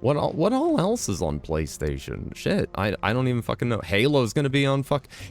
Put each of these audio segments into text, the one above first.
What all else is on PlayStation? Shit, I don't even fucking know. Halo's gonna be on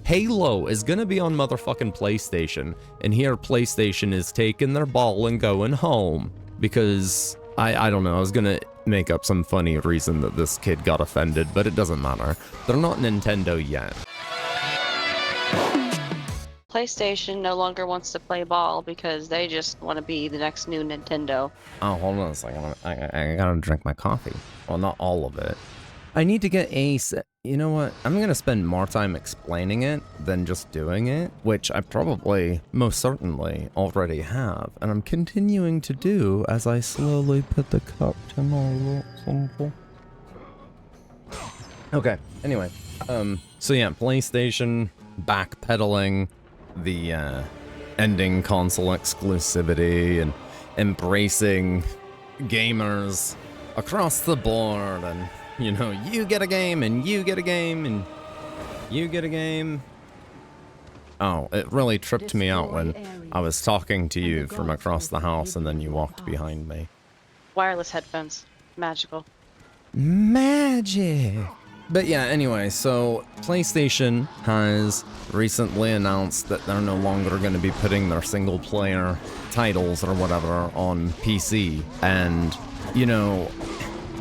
Halo is gonna be on motherfucking PlayStation, and here PlayStation is taking their ball and going home because I don't know. I was gonna make up some funny reason that this kid got offended, but it doesn't matter. They're not Nintendo yet. PlayStation no longer wants to play ball because they just want to be the next new Nintendo. Oh, hold on a second. I gotta drink my coffee. Well, not all of it. I need to get you know what? I'm gonna spend more time explaining it than just doing it, which I probably, most certainly, already have, and I'm continuing to do as I slowly put the cup to my lips. Okay, anyway. So yeah, PlayStation backpedaling the ending console exclusivity and embracing gamers across the board, and you know, you get a game and you get a game and you get a game. Oh, it really tripped me out when I was talking to you from across the house and then you walked behind me. Wireless headphones. Magical. Magic! But yeah, anyway, so PlayStation has recently announced that they're no longer going to be putting their single-player titles or whatever on PC. And, you know,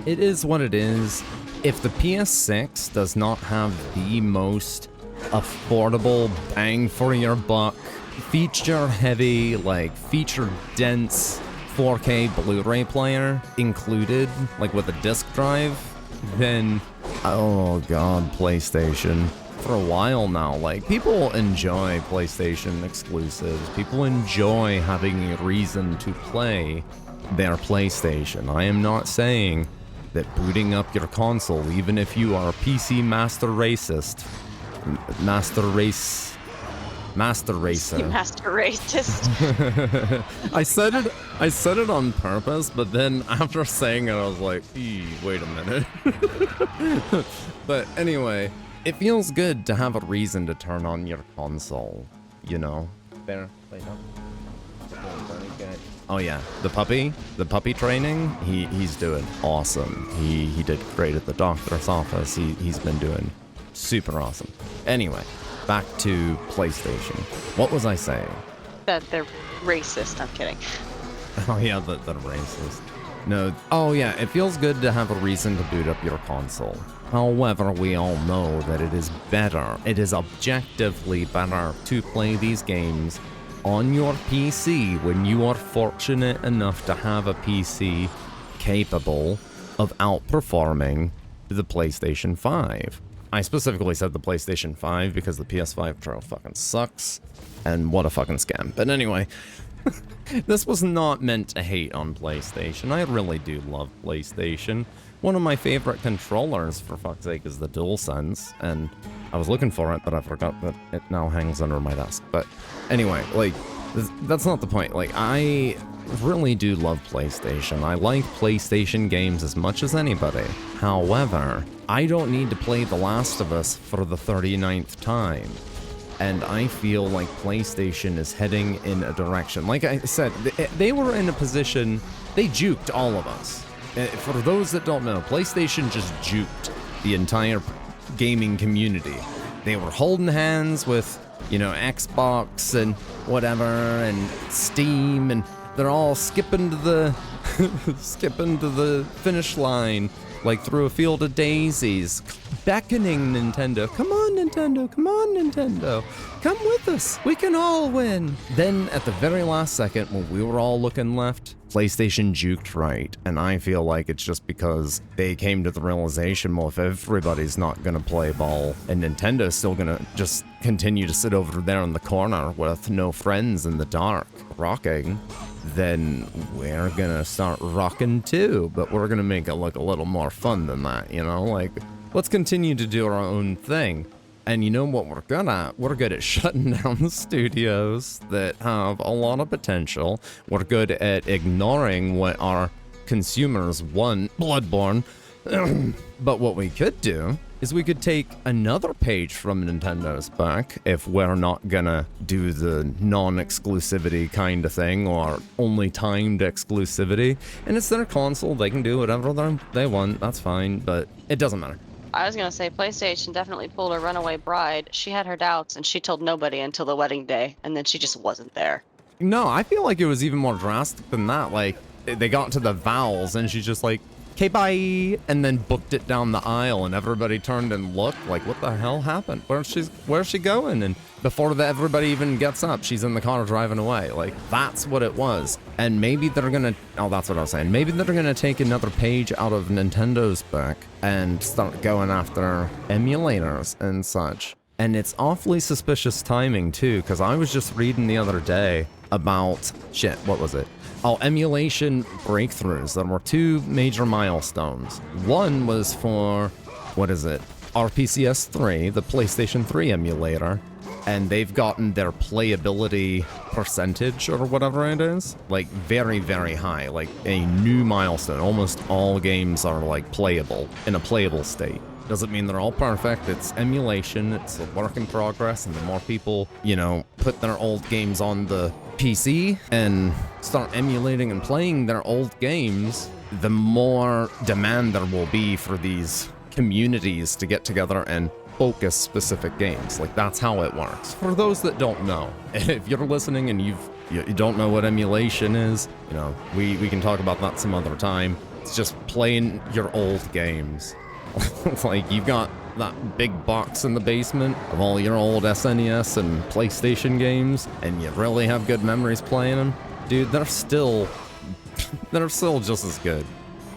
it is what it is. If the PS6 does not have the most affordable bang for your buck, feature-heavy, like feature-dense 4K Blu-ray player included, like with a disc drive, then, oh god, PlayStation. For a while now, like, people enjoy PlayStation exclusives. People enjoy having a reason to play their PlayStation. I am not saying that booting up your console, even if you are a PC master racist, master racer. You master racist. I said it on purpose, but then after saying it, I was like, wait a minute. But anyway, it feels good to have a reason to turn on your console, you know? There, wait up. Oh yeah, the puppy training, he's doing awesome. He did great at the doctor's office. He's been doing super awesome. Anyway, back to PlayStation. What was I saying? That they're racist. I'm kidding. Oh yeah, they're racist. No, oh yeah, it feels good to have a reason to boot up your console. However, we all know that it is better, it is objectively better to play these games on your PC when you are fortunate enough to have a PC capable of outperforming the PlayStation 5. I specifically said the PlayStation 5 because the PS5 Pro fucking sucks, and what a fucking scam. But anyway, this was not meant to hate on PlayStation. I really do love PlayStation. One of my favorite controllers, for fuck's sake, is the DualSense, and I was looking for it, but I forgot that it now hangs under my desk. But anyway, like, that's not the point. Like, I really do love PlayStation. I like PlayStation games as much as anybody. However, I don't need to play The Last of Us for the 39th time. And I feel like PlayStation is heading in a direction. Like I said, they were in a position, they juked all of us. For those that don't know, PlayStation just juked the entire gaming community. They were holding hands with, you know, Xbox and whatever, and Steam, and they're all skipping to the finish line, like through a field of daisies, beckoning Nintendo. Come on, Nintendo, come on, Nintendo. Come with us, we can all win. Then at the very last second, when we were all looking left, PlayStation juked right, and I feel like it's just because they came to the realization, well, if everybody's not gonna play ball, and Nintendo's still gonna just continue to sit over there in the corner with no friends in the dark, rocking, then we're gonna start rocking too, but we're gonna make it look a little more fun than that, you know? Like, let's continue to do our own thing. And you know what we're good at? We're good at shutting down the studios that have a lot of potential. We're good at ignoring what our consumers want, Bloodborne. But what we could do is we could take another page from Nintendo's book if we're not gonna do the non-exclusivity kind of thing or only timed exclusivity. And it's their console, they can do whatever they want, that's fine, but it doesn't matter. I was gonna say PlayStation definitely pulled a Runaway Bride. She had her doubts and she told nobody until the wedding day, and then she just wasn't there. No, I feel like it was even more drastic than that. Like, they got to the vows and she's just like, okay, bye, and then booked it down the aisle, and everybody turned and looked like, what the hell happened? Where's she going? And before everybody even gets up, she's in the car driving away. Like, that's what it was. And maybe they're gonna, oh, that's what I was saying. Maybe they're gonna take another page out of Nintendo's book and start going after emulators and such. And it's awfully suspicious timing too, because I was just reading the other day about, shit, what was it? Oh, Emulation Breakthroughs. There were two major milestones. One was for, what is it? RPCS 3, the PlayStation 3 emulator, and they've gotten their playability percentage or whatever it is, like very, very high, like a new milestone. Almost all games are like playable, in a playable state. Doesn't mean they're all perfect. It's emulation, it's a work in progress, and the more people, you know, put their old games on the PC and start emulating and playing their old games, the more demand there will be for these communities to get together and focus specific games. Like, that's how it works. For those that don't know, if you're listening and you don't know what emulation is, you know, we can talk about that some other time. It's just playing your old games. Like, you've got that big box in the basement of all your old SNES and PlayStation games, and you really have good memories playing them. Dude, they're still just as good.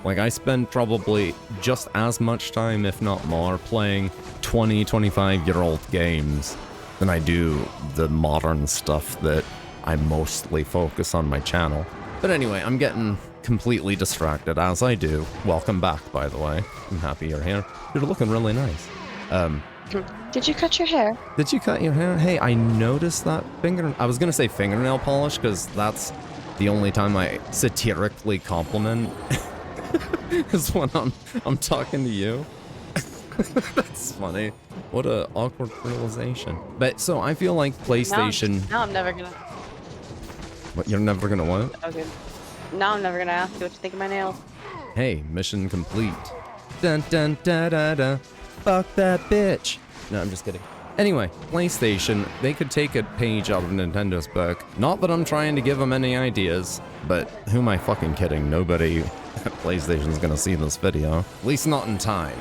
Like, I spend probably just as much time, if not more, playing 20, 25-year-old games than I do the modern stuff that I mostly focus on my channel. But anyway, I'm getting completely distracted, as I do. Welcome back, by the way. I'm happy you're here. You're looking really nice. Did you cut your hair? Did you cut your hair? Hey, I noticed that I was gonna say fingernail polish, because that's the only time I satirically compliment is when I'm talking to you. That's funny. What a awkward realization. But so I feel like PlayStation. Now I'm never gonna. What, you're never gonna what? Okay. Now I'm never gonna ask you what you think of my nails. Hey, mission complete. Dun dun da da da. Fuck that bitch. No, I'm just kidding. Anyway, PlayStation, they could take a page out of Nintendo's book. Not that I'm trying to give them any ideas, but who am I fucking kidding? Nobody at PlayStation's gonna see this video. At least not in time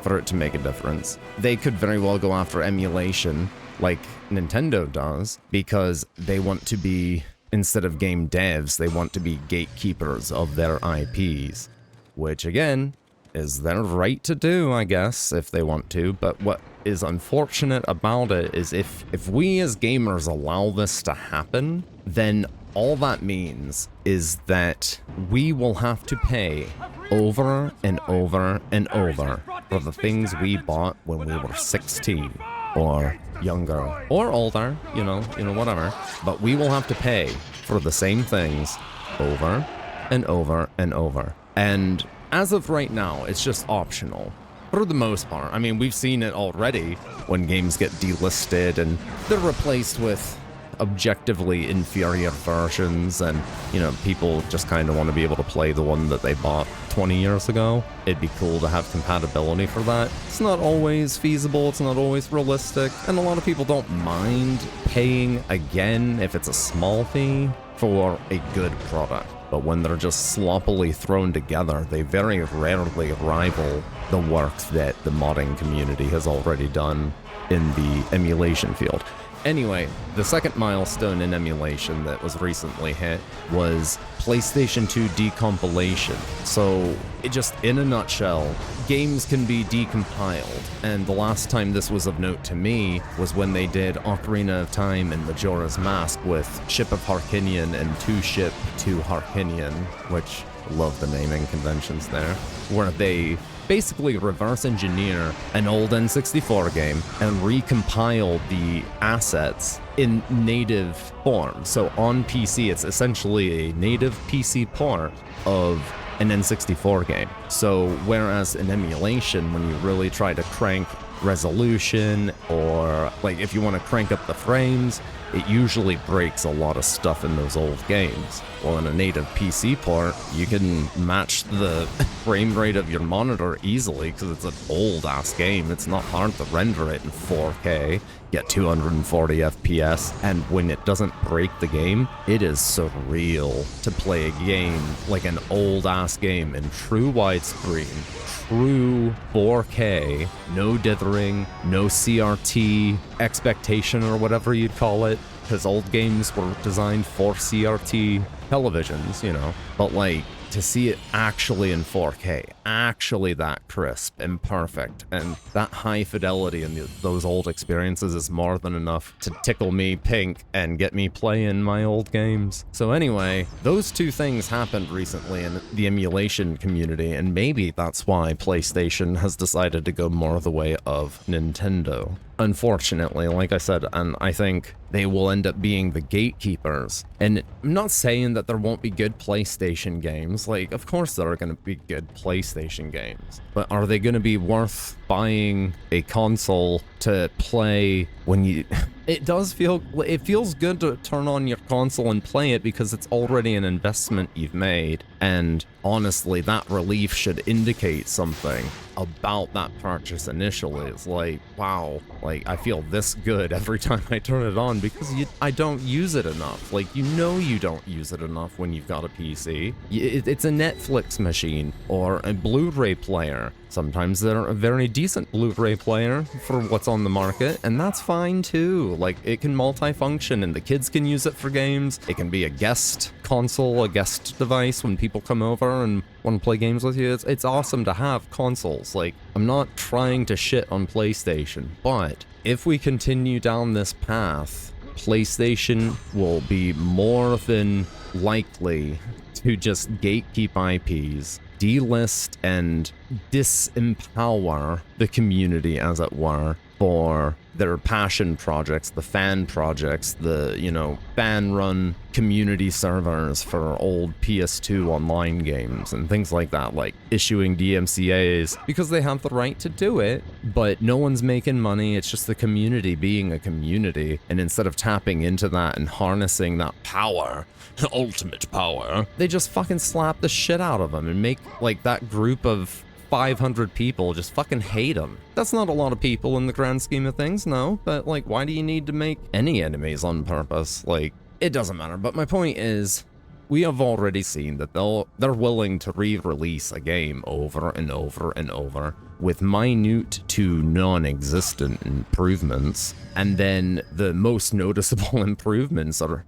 for it to make a difference. They could very well go after emulation like Nintendo does, because they want to be, instead of game devs, they want to be gatekeepers of their IPs, which again is their right to do, I guess, if they want to. But what is unfortunate about it is if we as gamers allow this to happen, then all that means is that we will have to pay over and over and over for the things we bought when we were 16 or younger or older, you know, whatever. But we will have to pay for the same things over and over and over. And as of right now, it's just optional. For the most part. I mean, we've seen it already when games get delisted and they're replaced with objectively inferior versions, and, you know, people just kind of want to be able to play the one that they bought 20 years ago. It'd be cool to have compatibility for that. It's not always feasible, it's not always realistic, and a lot of people don't mind paying again if it's a small fee for a good product. But when they're just sloppily thrown together, they very rarely rival the work that the modding community has already done in the emulation field. Anyway, the second milestone in emulation that was recently hit was PlayStation 2 Decompilation. So, it just, in a nutshell, games can be decompiled, and the last time this was of note to me was when they did Ocarina of Time and Majora's Mask with Ship of Harkinian and Two Ship to Harkinian, which, love the naming conventions there, where they basically reverse engineer an old N64 game and recompile the assets in native form. So on PC, it's essentially a native PC port of an N64 game. So whereas in emulation, when you really try to crank resolution, or like if you want to crank up the frames, it usually breaks a lot of stuff in those old games. Well, in a native PC port, you can match the frame rate of your monitor easily because it's an old-ass game. It's not hard to render it in 4K, get 240 FPS, and when it doesn't break the game, it is surreal to play a game like an old-ass game in true widescreen, true 4K, no dithering, no CRT expectation or whatever you'd call it, because old games were designed for CRT televisions, you know, but like to see it actually in 4K, actually that crisp and perfect, and that high fidelity in those old experiences is more than enough to tickle me pink and get me playing my old games. So anyway, those two things happened recently in the emulation community, and maybe that's why PlayStation has decided to go more the way of Nintendo. Unfortunately, like I said, and I think they will end up being the gatekeepers. And I'm not saying that there won't be good PlayStation games. Like, of course there are going to be good PlayStation games. But are they going to be worth buying a console to play when you... It feels good to turn on your console and play it because it's already an investment you've made. And honestly, that relief should indicate something about that purchase initially. It's like, wow, like I feel this good every time I turn it on because I don't use it enough. Like, you know you don't use it enough when you've got a PC. It's a Netflix machine or a Blu-ray player. Sometimes they're a very decent Blu-ray player for what's on the market, and that's fine too. Like, it can multifunction and the kids can use it for games. It can be a guest console, a guest device when people come over and want to play games with you. It's awesome to have consoles. Like, I'm not trying to shit on PlayStation, but if we continue down this path, PlayStation will be more than likely to just gatekeep IPs, delist and disempower the community, as it were, for their passion projects, the fan projects, the, you know, fan-run community servers for old PS2 online games and things like that, like issuing DMCAs because they have the right to do it, but no one's making money. It's just the community being a community, and instead of tapping into that and harnessing that power, ultimate power, they just fucking slap the shit out of them and make like that group of 500 people just fucking hate them. That's not a lot of people in the grand scheme of things, no, but like, why do you need to make any enemies on purpose? Like, it doesn't matter. But my point is, we have already seen that they're willing to re-release a game over and over and over with minute to non-existent improvements, and then the most noticeable improvements are,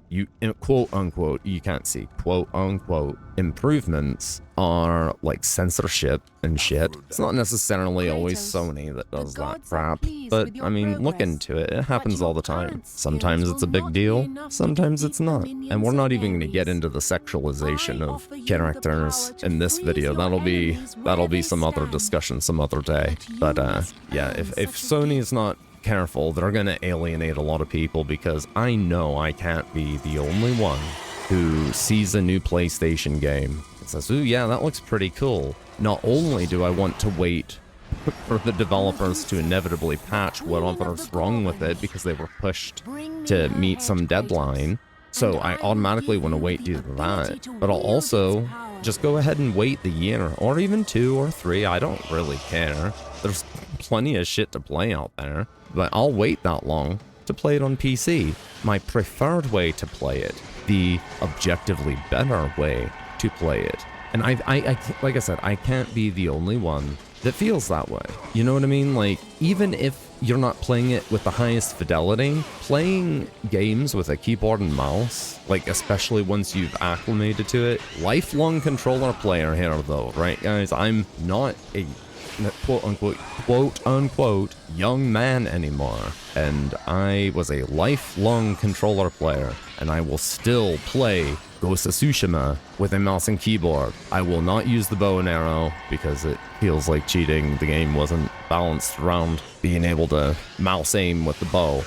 quote unquote, you can't see, quote unquote, improvements are like censorship and shit. It's not necessarily always Sony that does that crap, but I mean, look into it. It happens all the time. Sometimes it's a big deal, sometimes it's not. And we're not even going to get into the sexualization of characters in this video. That'll be some other discussion some other day. But yeah, if Sony's not careful, they're gonna alienate a lot of people, because I know I can't be the only one who sees a new PlayStation game and says, ooh yeah, that looks pretty cool. Not only do I want to wait for the developers to inevitably patch whatever's wrong with it because they were pushed to meet some deadline, so I automatically want to wait to do that, but I'll also just go ahead and wait the year, or even 2 or 3, I don't really care. There's plenty of shit to play out there, but I'll wait that long to play it on PC. My preferred way to play it, the objectively better way to play it. And I like I said, I can't be the only one that feels that way. You know what I mean? Like, even if you're not playing it with the highest fidelity, playing games with a keyboard and mouse, like especially once you've acclimated to it, lifelong controller player here though, right guys? I'm not a quote unquote young man anymore, and I was a lifelong controller player, and I will still play Ghost of Tsushima with a mouse and keyboard. I will not use the bow and arrow because it feels like cheating. The game wasn't balanced around being able to mouse aim with the bow.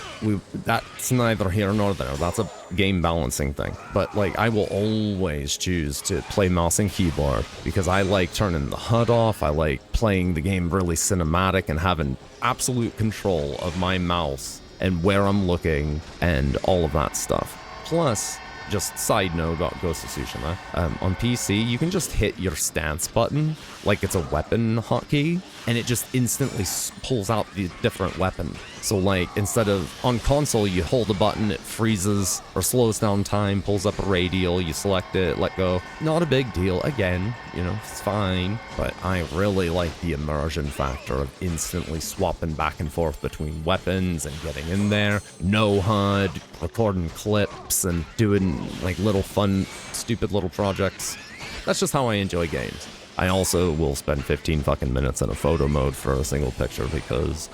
That's neither here nor there. That's a game balancing thing. But like, I will always choose to play mouse and keyboard because I like turning the HUD off. I like playing the game really cinematic and having absolute control of my mouse and where I'm looking and all of that stuff. Plus, just side note about Ghost of Tsushima, on PC, you can just hit your stance button like it's a weapon hotkey, and it just instantly pulls out the different weapon. So like, instead of on console, you hold a button, it freezes or slows down time, pulls up a radial, you select it, let go. Not a big deal. Again, you know, it's fine. But I really like the immersion factor of instantly swapping back and forth between weapons and getting in there. No HUD, recording clips and doing like little fun, stupid little projects. That's just how I enjoy games. I also will spend 15 fucking minutes in a photo mode for a single picture because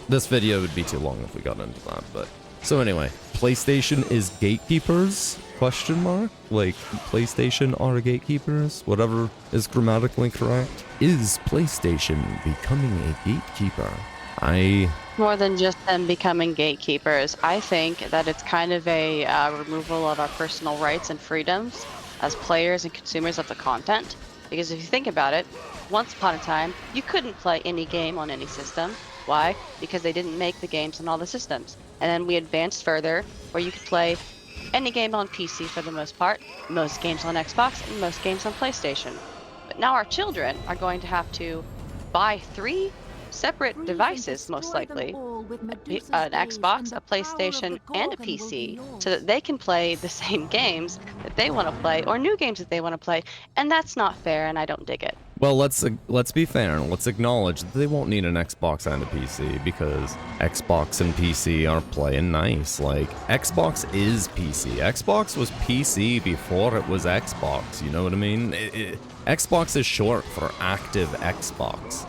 this video would be too long if we got into that. But so anyway, PlayStation is gatekeepers? Question mark? Like, PlayStation are gatekeepers? Whatever is grammatically correct. Is PlayStation becoming a gatekeeper? More than just them becoming gatekeepers, I think that it's kind of a removal of our personal rights and freedoms as players and consumers of the content. Because if you think about it, once upon a time, you couldn't play any game on any system. Why? Because they didn't make the games on all the systems. And then we advanced further, where you could play any game on PC for the most part, most games on Xbox, and most games on PlayStation. But now our children are going to have to buy 3 separate devices, most likely, an Xbox, a PlayStation, and a PC, so that they can play the same games that they want to play, or new games that they want to play, and that's not fair, and I don't dig it. Well, let's be fair and let's acknowledge that they won't need an Xbox and a PC because Xbox and PC are playing nice. Like, Xbox is PC. Xbox was PC before it was Xbox, you know what I mean? Xbox is short for active Xbox.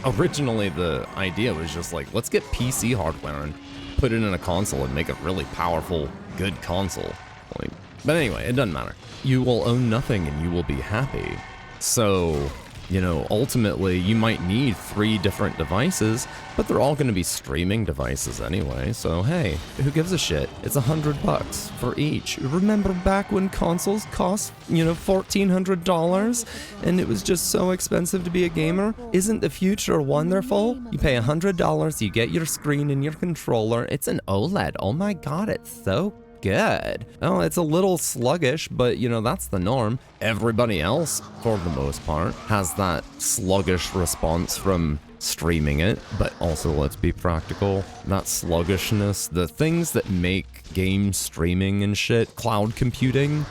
Originally, the idea was just like, let's get PC hardware and put it in a console and make a really powerful, good console. Like, but anyway, it doesn't matter. You will own nothing and you will be happy. So, you know, ultimately, you might need 3 different devices, but they're all going to be streaming devices anyway. So, hey, who gives a shit? It's $100 for each. Remember back when consoles cost, you know, $1,400 and it was just so expensive to be a gamer? Isn't the future wonderful? You pay $100, you get your screen and your controller. It's an OLED. Oh my God, it's so good. Oh, it's a little sluggish, but you know, that's the norm. Everybody else, for the most part, has that sluggish response from streaming it, but also, let's be practical, that sluggishness, the things that make game streaming and shit, cloud computing,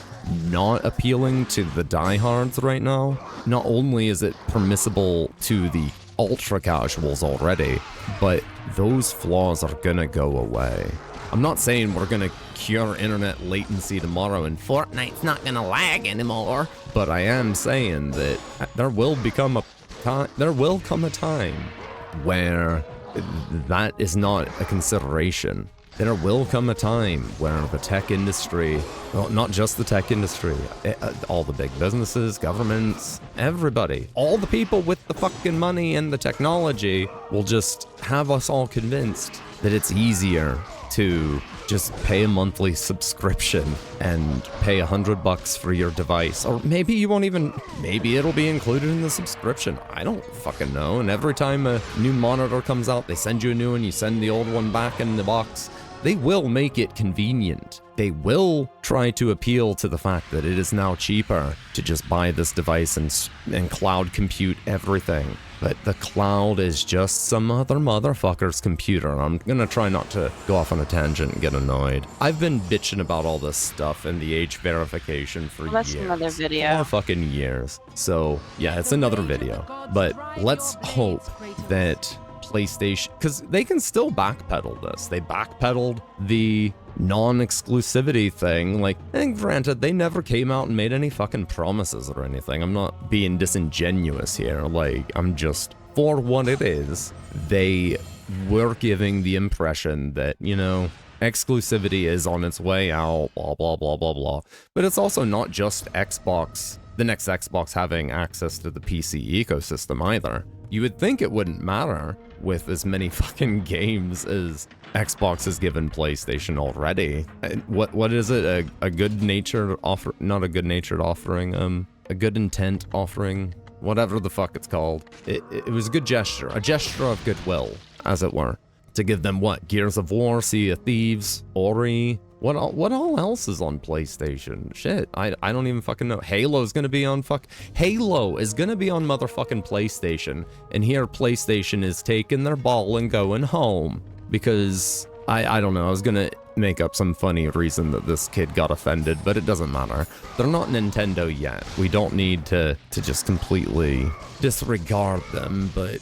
not appealing to the diehards right now. Not only is it permissible to the ultra casuals already, but those flaws are gonna go away. I'm not saying we're gonna cure internet latency tomorrow and Fortnite's not gonna lag anymore, but I am saying that there will come a time where that is not a consideration. There will come a time where the tech industry, well, not just the tech industry, all the big businesses, governments, everybody, all the people with the fucking money and the technology will just have us all convinced that it's easier to just pay a monthly subscription and pay $100 for your device. Or maybe you won't even, maybe it'll be included in the subscription. I don't fucking know. And every time a new monitor comes out, they send you a new one, you send the old one back in the box. They will make it convenient. They will try to appeal to the fact that it is now cheaper to just buy this device and cloud compute everything. But the cloud is just some other motherfucker's computer. I'm gonna try not to go off on a tangent and get annoyed. I've been bitching about all this stuff and the age verification for years. That's another video. 4 fucking years. So yeah, it's another video. But let's hope that PlayStation, because they can still backpedal this. They backpedaled the non-exclusivity thing. Like, and granted, they never came out and made any fucking promises or anything. I'm not being disingenuous here. Like, I'm just, for what it is, they were giving the impression that, you know, Exclusivity is on its way out, blah, blah, blah, blah, blah. But it's also not just Xbox, the next Xbox having access to the PC ecosystem either. You would think it wouldn't matter with as many fucking games as Xbox has given PlayStation already. What is it? A good-natured offer? Not a good-natured offering. A good intent offering. Whatever the fuck it's called. It was a good gesture. A gesture of goodwill, as it were. To give them what? Gears of War, Sea of Thieves, Ori. What all else is on PlayStation? Shit, I don't even fucking know. Halo's gonna be on Halo is gonna be on motherfucking PlayStation. And here PlayStation is taking their ball and going home. Because, I don't know, I was gonna make up some funny reason that this kid got offended, but it doesn't matter. They're not Nintendo yet. We don't need to just completely disregard them, but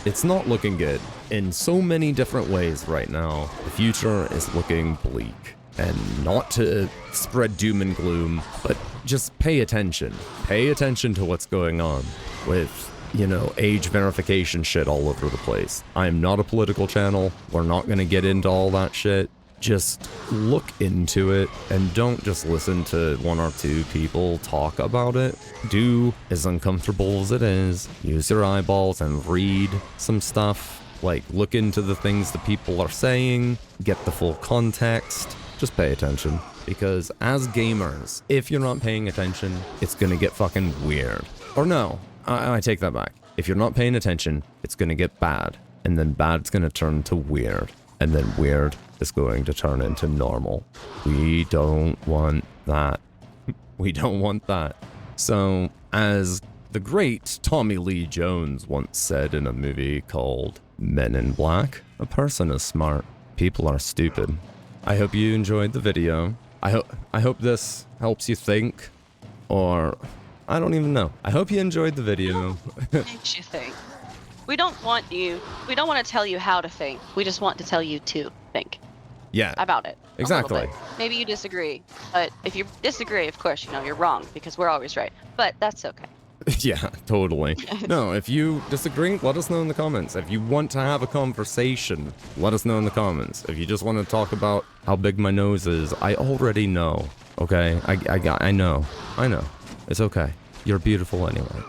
it's not looking good in so many different ways right now. The future is looking bleak. And not to spread doom and gloom, but just pay attention. Pay attention to what's going on with, you know, age verification shit all over the place. I am not a political channel. We're not gonna get into all that shit. Just look into it and don't just listen to one or two people talk about it. Do, as uncomfortable as it is, use your eyeballs and read some stuff. Like, look into the things the people are saying, get the full context. Just pay attention, because as gamers, if you're not paying attention, it's gonna get fucking weird. Or no, I take that back. If you're not paying attention, it's gonna get bad, and then bad's gonna turn to weird, and then weird is going to turn into normal. We don't want that. We don't want that. So, as the great Tommy Lee Jones once said in a movie called Men in Black, a person is smart, people are stupid. I hope you enjoyed the video. I hope this helps you think, or I don't even know. I hope you enjoyed the video. Makes you think. We don't want to tell you how to think. We just want to tell you to think. Yeah. About it. Exactly. Maybe you disagree, but if you disagree, of course, you know, you're wrong because we're always right. But that's okay. Yeah, totally. No, if you disagree, let us know in the comments. If you want to have a conversation, let us know in the comments. If you just want to talk about how big my nose is, I already know. Okay? I know. It's okay. You're beautiful anyway.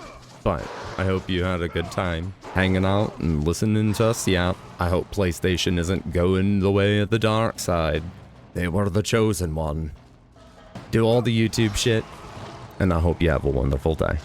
But I hope you had a good time hanging out and listening to us. Yeah, I hope PlayStation isn't going the way of the dark side. They were the chosen one. Do all the YouTube shit, and I hope you have a wonderful day.